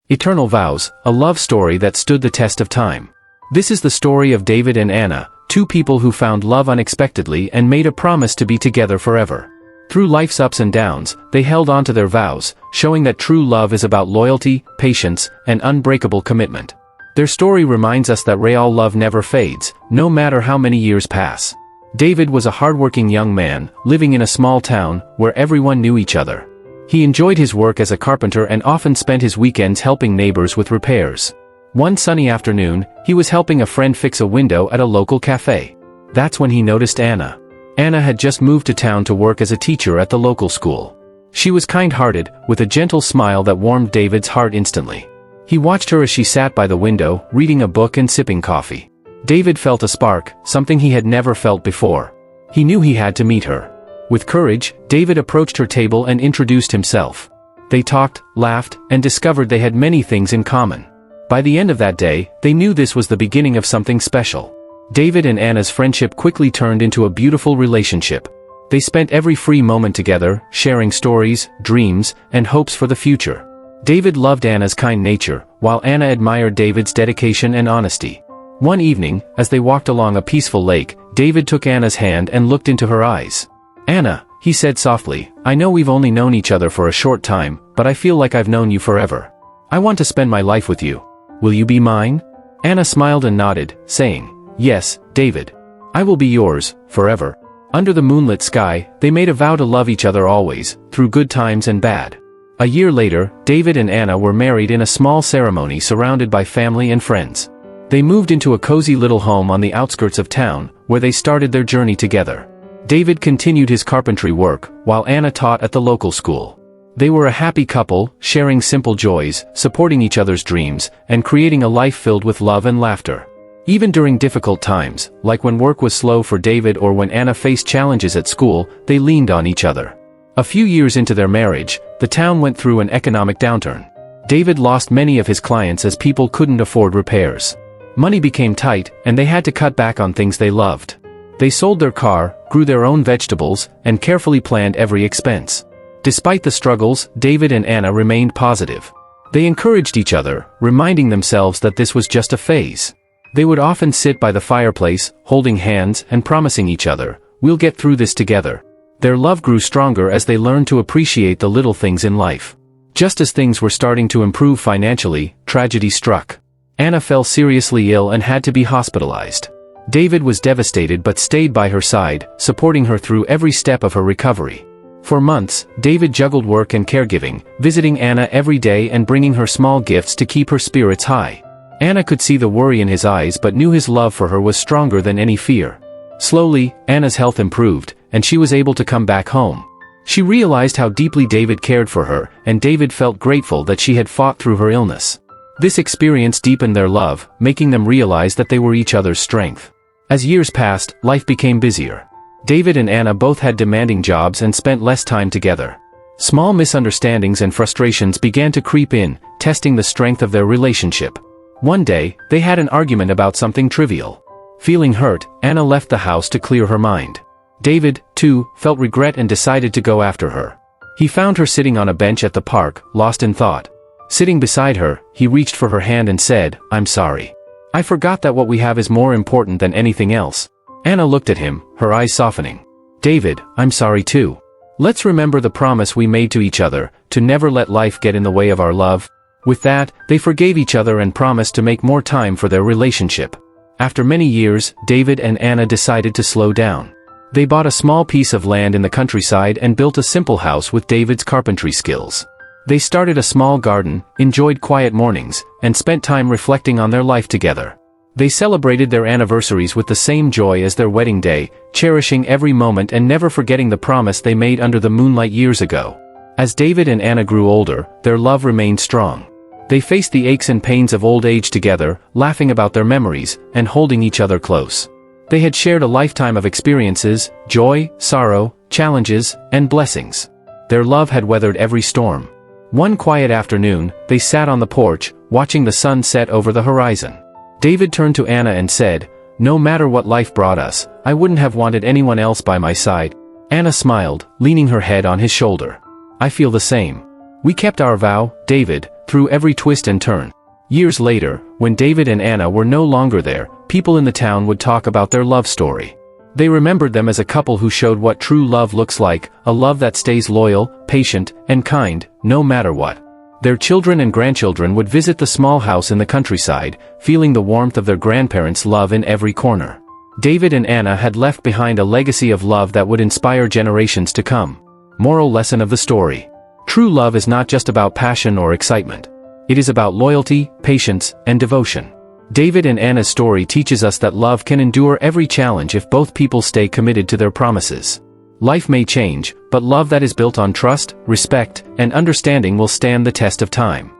Eternal Vows, a love story that stood the test of time. This is the story of David and Anna, two people who found love unexpectedly and made a promise to be together forever. Through life's ups and downs, they held on to their vows, showing that true love is about loyalty, patience, and unbreakable commitment. Their story reminds us that real love never fades, no matter how many years pass. David was a hardworking young man, living in a small town, where everyone knew each other. He enjoyed his work as a carpenter and often spent his weekends helping neighbors with repairs. One sunny afternoon, he was helping a friend fix a window at a local cafe. That's when he noticed Anna. Anna had just moved to town to work as a teacher at the local school. She was kind-hearted, with a gentle smile that warmed David's heart instantly. He watched her as she sat by the window, reading a book and sipping coffee. David felt a spark, something he had never felt before. He knew he had to meet her. With courage, David approached her table and introduced himself. They talked, laughed, and discovered they had many things in common. By the end of that day, they knew this was the beginning of something special. David and Anna's friendship quickly turned into a beautiful relationship. They spent every free moment together, sharing stories, dreams, and hopes for the future. David loved Anna's kind nature, while Anna admired David's dedication and honesty. One evening, as they walked along a peaceful lake, David took Anna's hand and looked into her eyes. "Anna," he said softly, "I know we've only known each other for a short time, but I feel like I've known you forever. I want to spend my life with you. Will you be mine?" Anna smiled and nodded, saying, "Yes, David. I will be yours, forever." Under the moonlit sky, they made a vow to love each other always, through good times and bad. A year later, David and Anna were married in a small ceremony surrounded by family and friends. They moved into a cozy little home on the outskirts of town, where they started their journey together. David continued his carpentry work, while Anna taught at the local school. They were a happy couple, sharing simple joys, supporting each other's dreams, and creating a life filled with love and laughter. Even during difficult times, like when work was slow for David or when Anna faced challenges at school, they leaned on each other. A few years into their marriage, the town went through an economic downturn. David lost many of his clients as people couldn't afford repairs. Money became tight, and they had to cut back on things they loved. They sold their car, grew their own vegetables, and carefully planned every expense. Despite the struggles, David and Anna remained positive. They encouraged each other, reminding themselves that this was just a phase. They would often sit by the fireplace, holding hands and promising each other, "We'll get through this together." Their love grew stronger as they learned to appreciate the little things in life. Just as things were starting to improve financially, tragedy struck. Anna fell seriously ill and had to be hospitalized. David was devastated but stayed by her side, supporting her through every step of her recovery. For months, David juggled work and caregiving, visiting Anna every day and bringing her small gifts to keep her spirits high. Anna could see the worry in his eyes but knew his love for her was stronger than any fear. Slowly, Anna's health improved, and she was able to come back home. She realized how deeply David cared for her, and David felt grateful that she had fought through her illness. This experience deepened their love, making them realize that they were each other's strength. As years passed, life became busier. David and Anna both had demanding jobs and spent less time together. Small misunderstandings and frustrations began to creep in, testing the strength of their relationship. One day, they had an argument about something trivial. Feeling hurt, Anna left the house to clear her mind. David, too, felt regret and decided to go after her. He found her sitting on a bench at the park, lost in thought. Sitting beside her, he reached for her hand and said, "I'm sorry. I forgot that what we have is more important than anything else." Anna looked at him, her eyes softening. "David, I'm sorry too. Let's remember the promise we made to each other, to never let life get in the way of our love." With that, they forgave each other and promised to make more time for their relationship. After many years, David and Anna decided to slow down. They bought a small piece of land in the countryside and built a simple house with David's carpentry skills. They started a small garden, enjoyed quiet mornings, and spent time reflecting on their life together. They celebrated their anniversaries with the same joy as their wedding day, cherishing every moment and never forgetting the promise they made under the moonlight years ago. As David and Anna grew older, their love remained strong. They faced the aches and pains of old age together, laughing about their memories, and holding each other close. They had shared a lifetime of experiences, joy, sorrow, challenges, and blessings. Their love had weathered every storm. One quiet afternoon, they sat on the porch, watching the sun set over the horizon. David turned to Anna and said, "No matter what life brought us, I wouldn't have wanted anyone else by my side." Anna smiled, leaning her head on his shoulder. "I feel the same. We kept our vow, David, through every twist and turn. Years later, when David and Anna were no longer there, people in the town would talk about their love story. They remembered them as a couple who showed what true love looks like, a love that stays loyal, patient, and kind, no matter what. Their children and grandchildren would visit the small house in the countryside, feeling the warmth of their grandparents' love in every corner. David and Anna had left behind a legacy of love that would inspire generations to come. Moral lesson of the story. True love is not just about passion or excitement. It is about loyalty, patience, and devotion. David and Anna's story teaches us that love can endure every challenge if both people stay committed to their promises. Life may change, but love that is built on trust, respect, and understanding will stand the test of time.